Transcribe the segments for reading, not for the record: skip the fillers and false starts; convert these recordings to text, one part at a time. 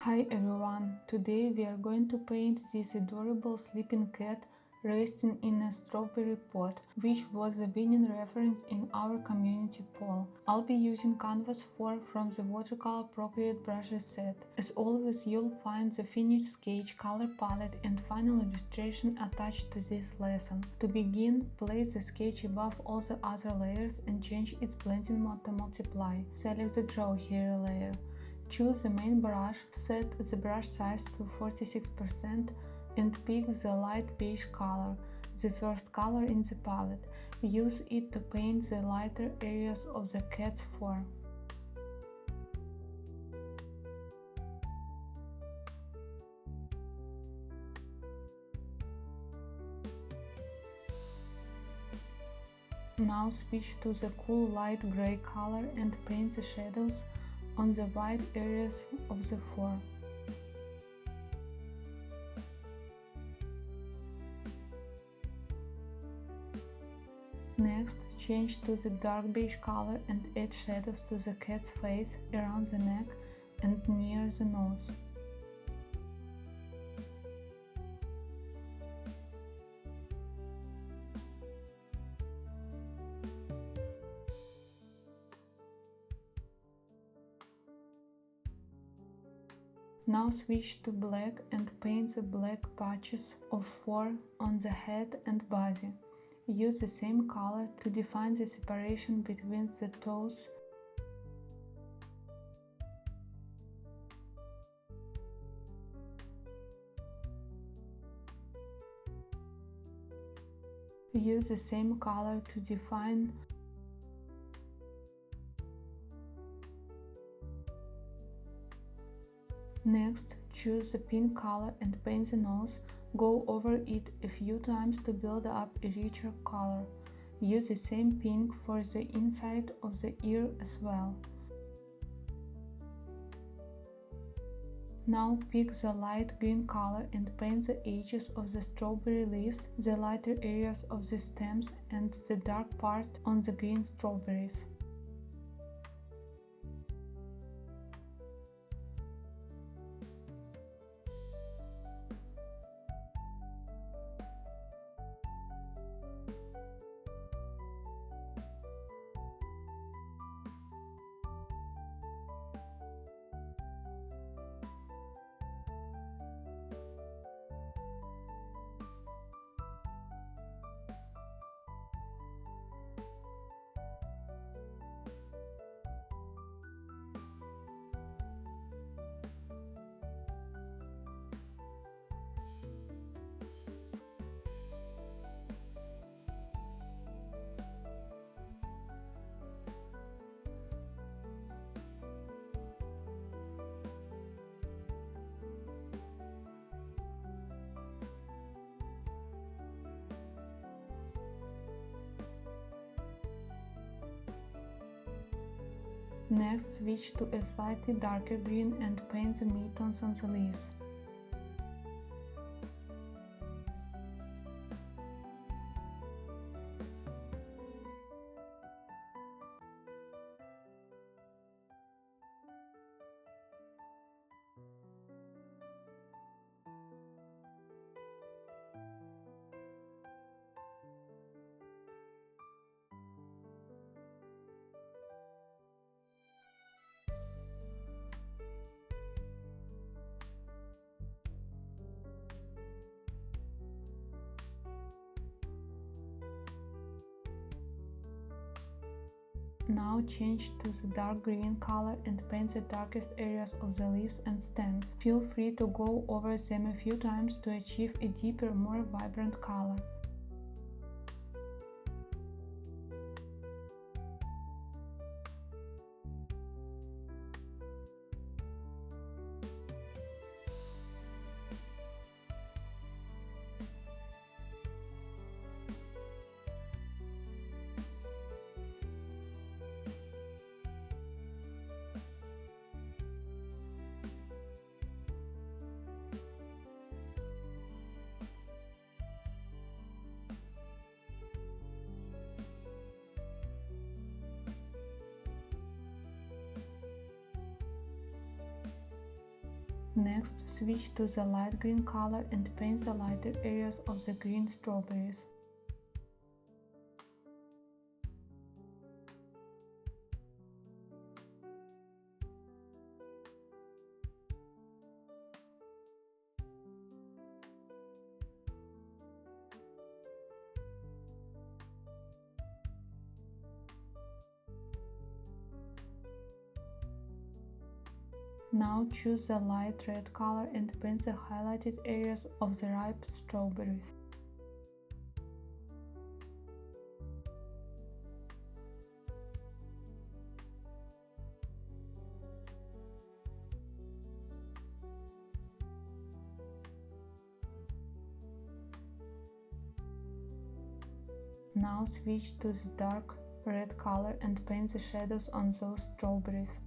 Hi everyone, today we are going to paint this adorable sleeping cat resting in a strawberry pot, which was the winning reference in our community poll. I'll be using Canvas 4 from the Watercolor Procreate brushes set. As always, you'll find the finished sketch, color palette and final illustration attached to this lesson. To begin, place the sketch above all the other layers and change its blending mode to multiply. Select the Draw Here layer. Choose the main brush, set the brush size to 46% and pick the light beige color, the first color in the palette. Use it to paint the lighter areas of the cat's fur. Now switch to the cool light gray color and paint the shadows on the white areas of the fur. Next, change to the dark beige color and add shadows to the cat's face, around the neck and near the nose. Now switch to black and paint the black patches of fur on the head and body. Use the same color to define the separation between the toes. Use the same color to define Next, choose the pink color and paint the nose. Go over it a few times to build up a richer color. Use the same pink for the inside of the ear as well. Now pick the light green color and paint the edges of the strawberry leaves, the lighter areas of the stems and the dark part on the green strawberries. Next, switch to a slightly darker green and paint the midtones on the leaves. Now change to the dark green color and paint the darkest areas of the leaves and stems. Feel free to go over them a few times to achieve a deeper, more vibrant color. Next, switch to the light green color and paint the lighter areas of the green strawberries. Now choose the light red color and paint the highlighted areas of the ripe strawberries. Now switch to the dark red color and paint the shadows on those strawberries.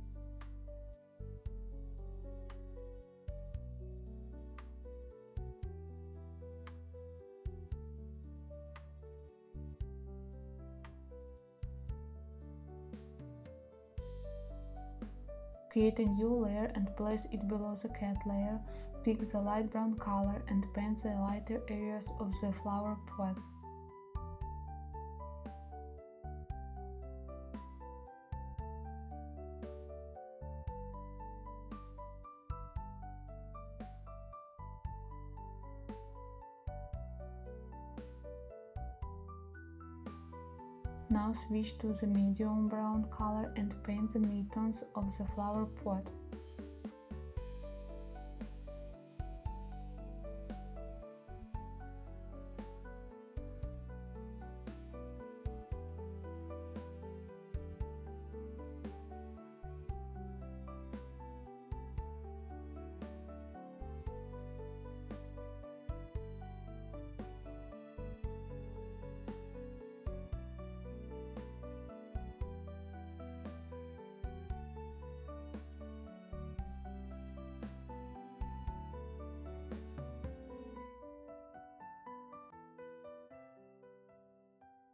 Create a new layer and place it below the cat layer. Pick the light brown color and paint the lighter areas of the flower pot. Now switch to the medium brown color and paint the midtones of the flower pot.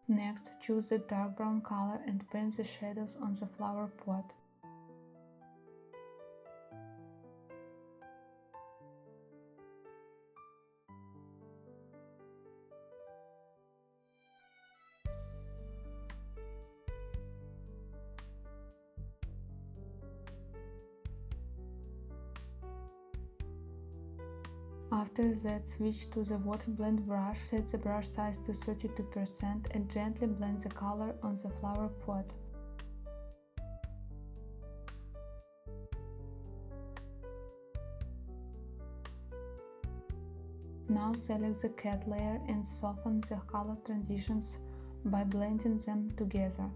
Next, choose the dark brown color and paint the shadows on the flower pot. After that, switch to the water blend brush, set the brush size to 32% and gently blend the color on the flower pot. Now select the cat layer and soften the color transitions by blending them together.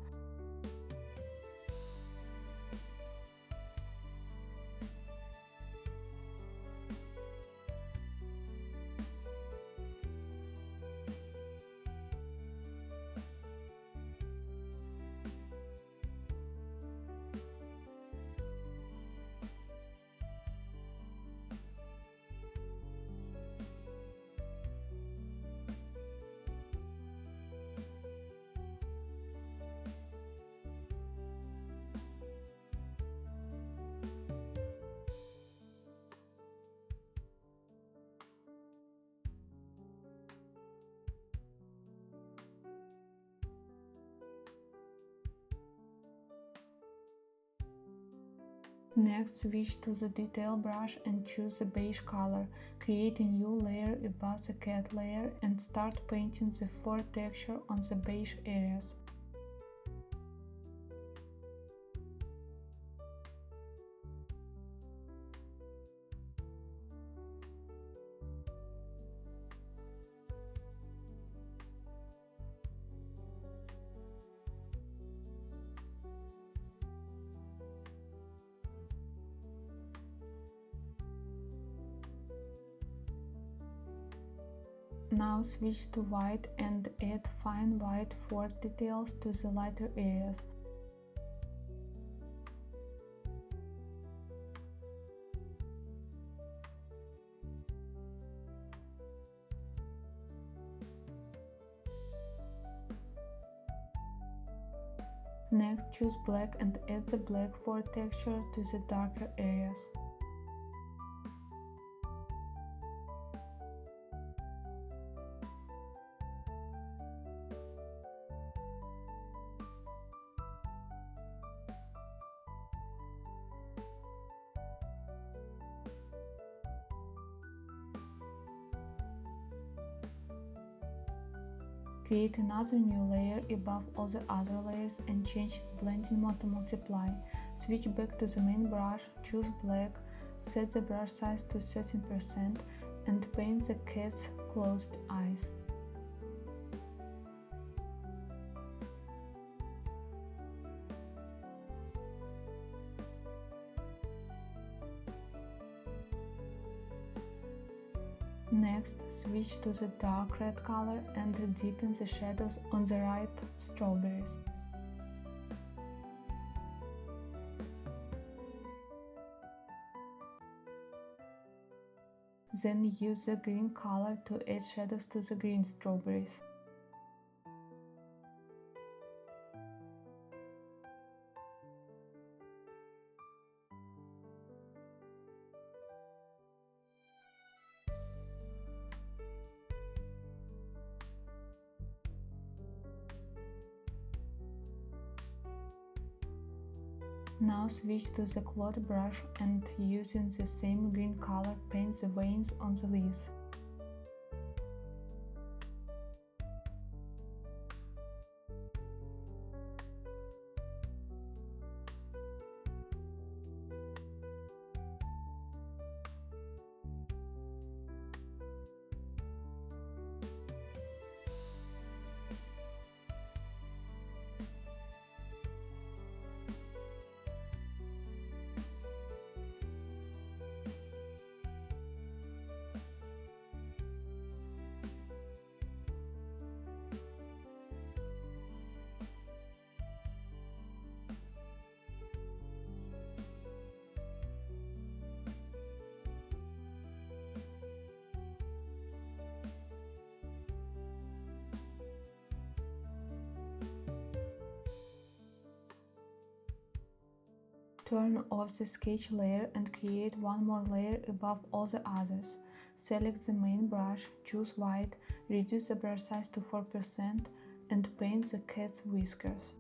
Next, switch to the detail brush and choose the beige color. Create a new layer above the cat layer and start painting the fur texture on the beige areas. Now switch to white and add fine white fur details to the lighter areas. Next, choose black and add the black fur texture to the darker areas. Create another new layer above all the other layers and change its blending mode to multiply. Switch back to the main brush, choose black, set the brush size to 13% and paint the cat's closed eyes. Next, switch to the dark red color and deepen the shadows on the ripe strawberries. Then use the green color to add shadows to the green strawberries. Now switch to the cloth brush and using the same green color paint the veins on the leaves. Turn off the sketch layer and create one more layer above all the others. Select the main brush, choose white, reduce the brush size to 4% and paint the cat's whiskers.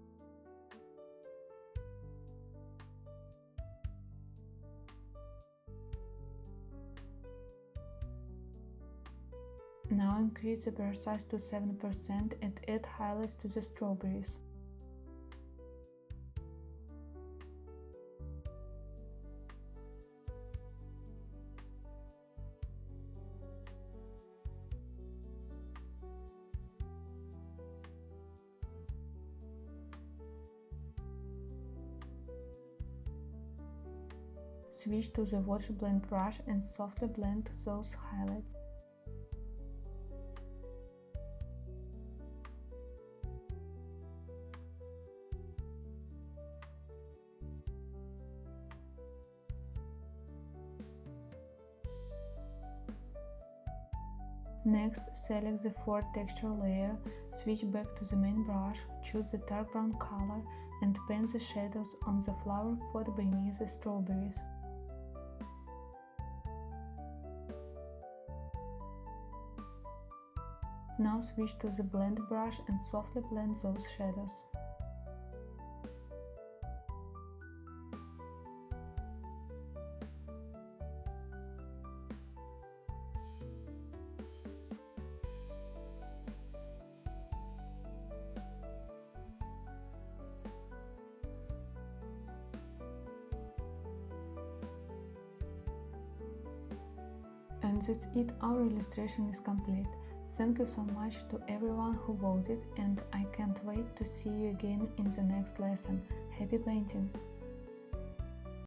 Now increase the brush size to 7% and add highlights to the strawberries. Switch to the water blend brush and softly blend those highlights. Next, select the fourth texture layer, switch back to the main brush, choose the dark brown color and paint the shadows on the flower pot beneath the strawberries. Now switch to the blend brush and softly blend those shadows. And that's it, our illustration is complete. Thank you so much to everyone who voted, and I can't wait to see you again in the next lesson. Happy painting!